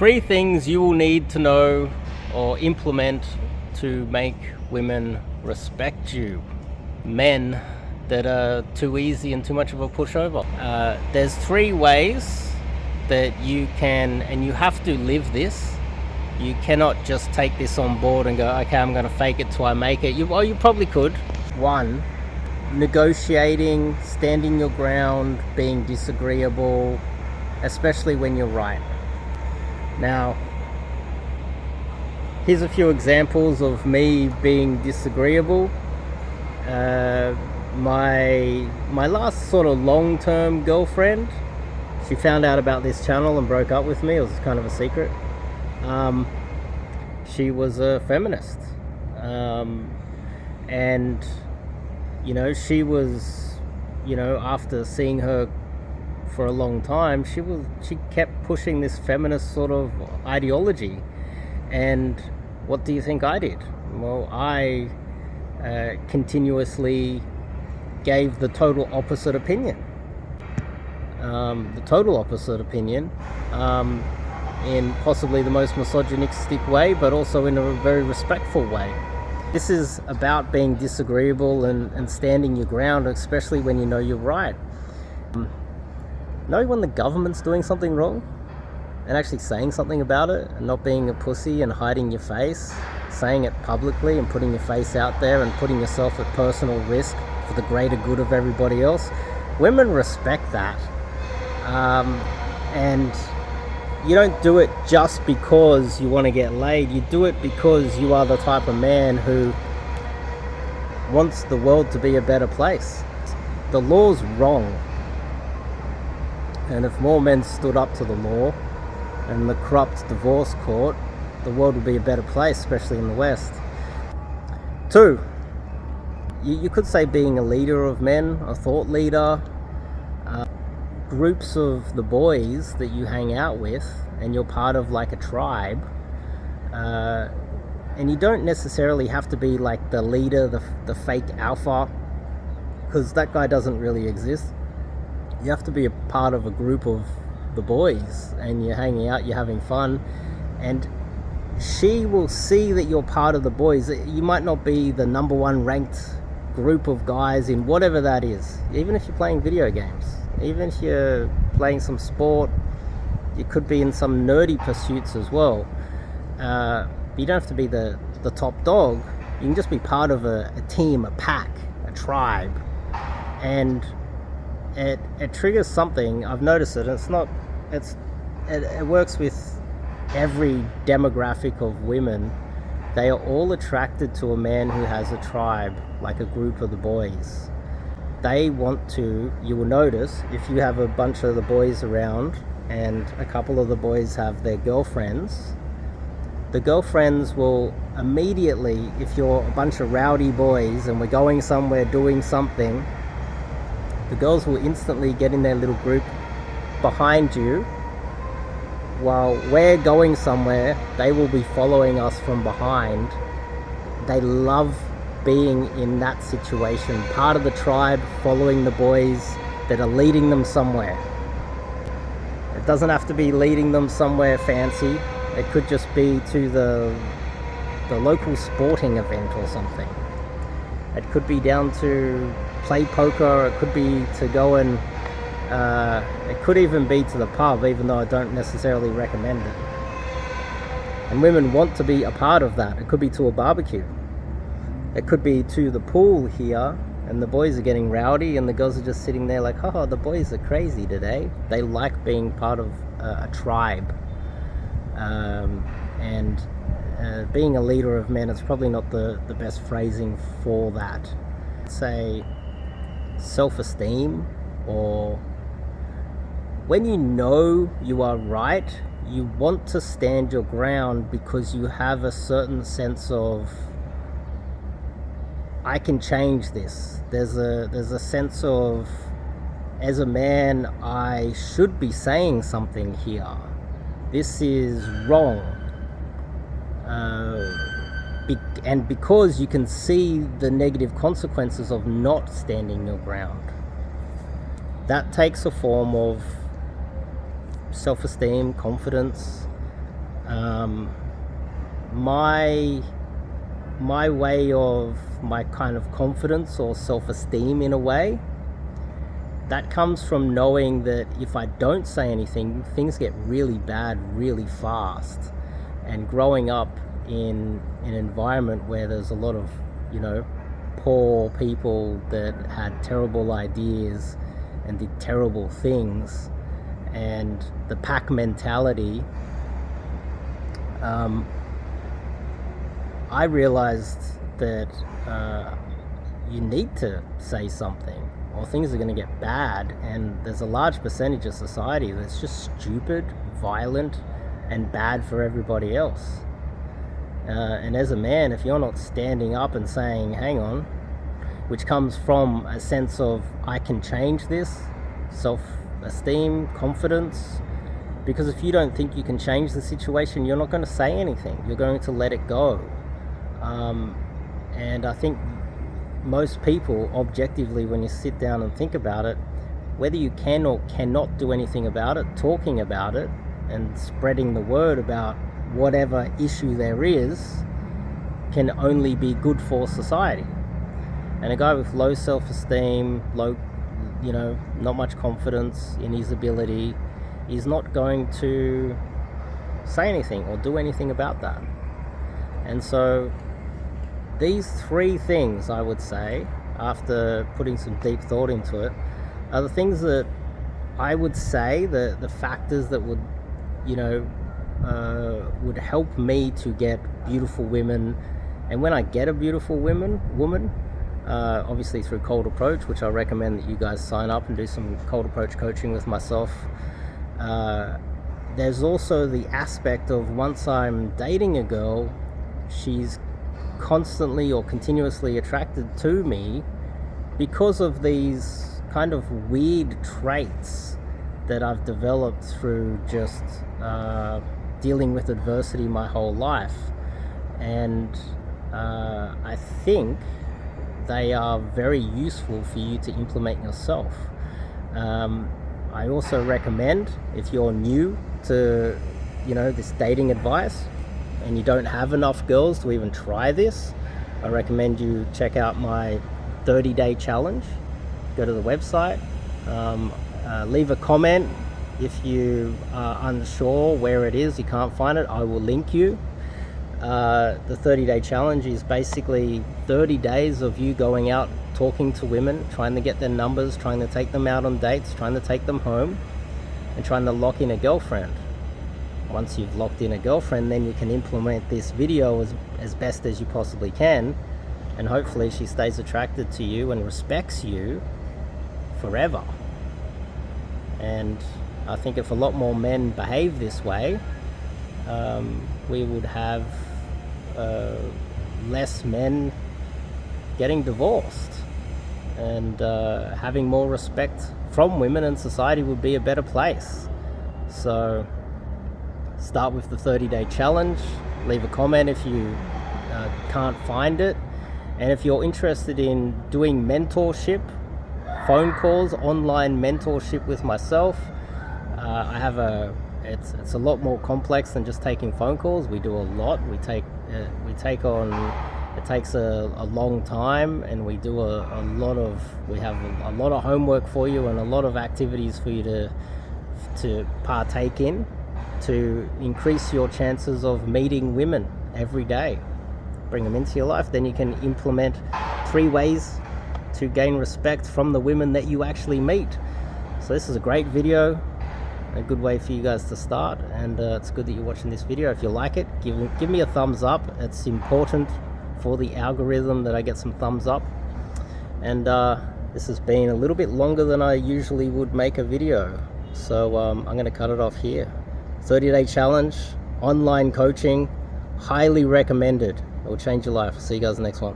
3 things you will need to know or implement to make women respect you. Men that are too easy and too much of a pushover. There's 3 ways that you can, and you have to live this. You cannot just take this on board and go, okay, I'm going to fake it till I make it. You probably could. 1, negotiating, standing your ground, being disagreeable, especially when you're right. Now, here's a few examples of me being disagreeable. My last sort of long-term girlfriend, she found out about this channel and broke up with me. It was kind of a secret. She was a feminist, and she was, after seeing her for a long time, she kept pushing this feminist sort of ideology. And what do you think I did? Well, I continuously gave the total opposite opinion. In possibly the most misogynistic way, but also in a very respectful way. This is about being disagreeable and standing your ground, especially when you know you're right. Know when the government's doing something wrong and actually saying something about it, and not being a pussy and hiding your face, saying it publicly and putting your face out there and putting yourself at personal risk for the greater good of everybody else. Women respect that. And you don't do it just because you want to get laid. You do it because you are the type of man who wants the world to be a better place. The law's wrong. And if more men stood up to the law and the corrupt divorce court, the world would be a better place, especially in the West. 2, you could say being a leader of men, a thought leader. Groups of the boys that you hang out with, and you're part of like a tribe, and you don't necessarily have to be like the leader, the fake alpha, because that guy doesn't really exist. You have to be a part of a group of the boys, and you're hanging out, you're having fun, and she will see that you're part of the boys. You might not be the number 1 ranked group of guys in whatever that is, even if you're playing video games, even if you're playing some sport. You could be in some nerdy pursuits as well. You don't have to be the top dog. You can just be part of a team, a pack, a tribe, and it triggers something. I've noticed it. It works with every demographic of women. They are all attracted to a man who has a tribe, like a group of the boys. They want to, you will notice, if you have a bunch of the boys around and a couple of the boys have their girlfriends, the girlfriends will immediately, if you're a bunch of rowdy boys and we're going somewhere doing something, the girls will instantly get in their little group behind you. While we're going somewhere, they will be following us from behind. They love being in that situation, part of the tribe, following the boys that are leading them somewhere. It doesn't have to be leading them somewhere fancy. It could just be to the local sporting event or something. It could be down to play poker. It could be to go and it could even be to the pub, even though I don't necessarily recommend it. And women want to be a part of that. It could be to a barbecue. It could be to the pool here, and the boys are getting rowdy and the girls are just sitting there like, oh, the boys are crazy today. They like being part of a tribe. And being a leader of men is probably not the best phrasing for that. Say self-esteem, or when you know you are right, you want to stand your ground because you have a certain sense of, I can change this. There's a sense of, as a man, I should be saying something here. This is wrong. And because you can see the negative consequences of not standing your ground, that takes a form of self-esteem, confidence, My my way of my kind of confidence or self-esteem in a way, that comes from knowing that if I don't say anything, things get really bad really fast. And growing up in an environment where there's a lot of, you know, poor people that had terrible ideas and did terrible things, and the pack mentality, I realized that you need to say something or things are going to get bad. And there's a large percentage of society that's just stupid, violent, and bad for everybody else. And as a man, if you're not standing up and saying, hang on, which comes from a sense of, I can change this, self-esteem, confidence, because if you don't think you can change the situation, you're not going to say anything. You're going to let it go. And I think most people, objectively, when you sit down and think about it, whether you can or cannot do anything about it, talking about it and spreading the word about whatever issue there is can only be good for society. And a guy with low self-esteem, low, not much confidence in his ability, is not going to say anything or do anything about that. And so these three things, I would say, after putting some deep thought into it, are the things that I would say, the factors that would, would help me to get beautiful women. And when I get a beautiful woman, obviously through cold approach, which I recommend that you guys sign up and do some cold approach coaching with myself. There's also the aspect of, once I'm dating a girl, she's constantly or continuously attracted to me because of these kind of weird traits that I've developed through just dealing with adversity my whole life. And I think they are very useful for you to implement yourself. I also recommend, if you're new to this dating advice and you don't have enough girls to even try this, I recommend you check out my 30-day challenge. Go to the website, leave a comment. If you are unsure where it is, you can't find it, I will link you. The 30-day challenge is basically 30 days of you going out, talking to women, trying to get their numbers, trying to take them out on dates, trying to take them home, and trying to lock in a girlfriend. Once you've locked in a girlfriend, then you can implement this video as best as you possibly can, and hopefully she stays attracted to you and respects you forever. And I think if a lot more men behave this way, we would have less men getting divorced, and having more respect from women, and society would be a better place. So start with the 30-day challenge. Leave a comment if you can't find it. And if you're interested in doing mentorship, phone calls, online mentorship with myself, I have it's a lot more complex than just taking phone calls. We do a lot. We take on, it takes a long time, and we do we have a lot of homework for you and a lot of activities for you to partake in, to increase your chances of meeting women every day. Bring them into your life. Then you can implement 3 ways to gain respect from the women that you actually meet. So this is a great video, a good way for you guys to start, and it's good that you're watching this video. If you like it, give me a thumbs up. It's important for the algorithm that I get some thumbs up. And this has been a little bit longer than I usually would make a video, so I'm going to cut it off here. 30-day challenge, online coaching, highly recommended. It will change your life. See you guys in the next one.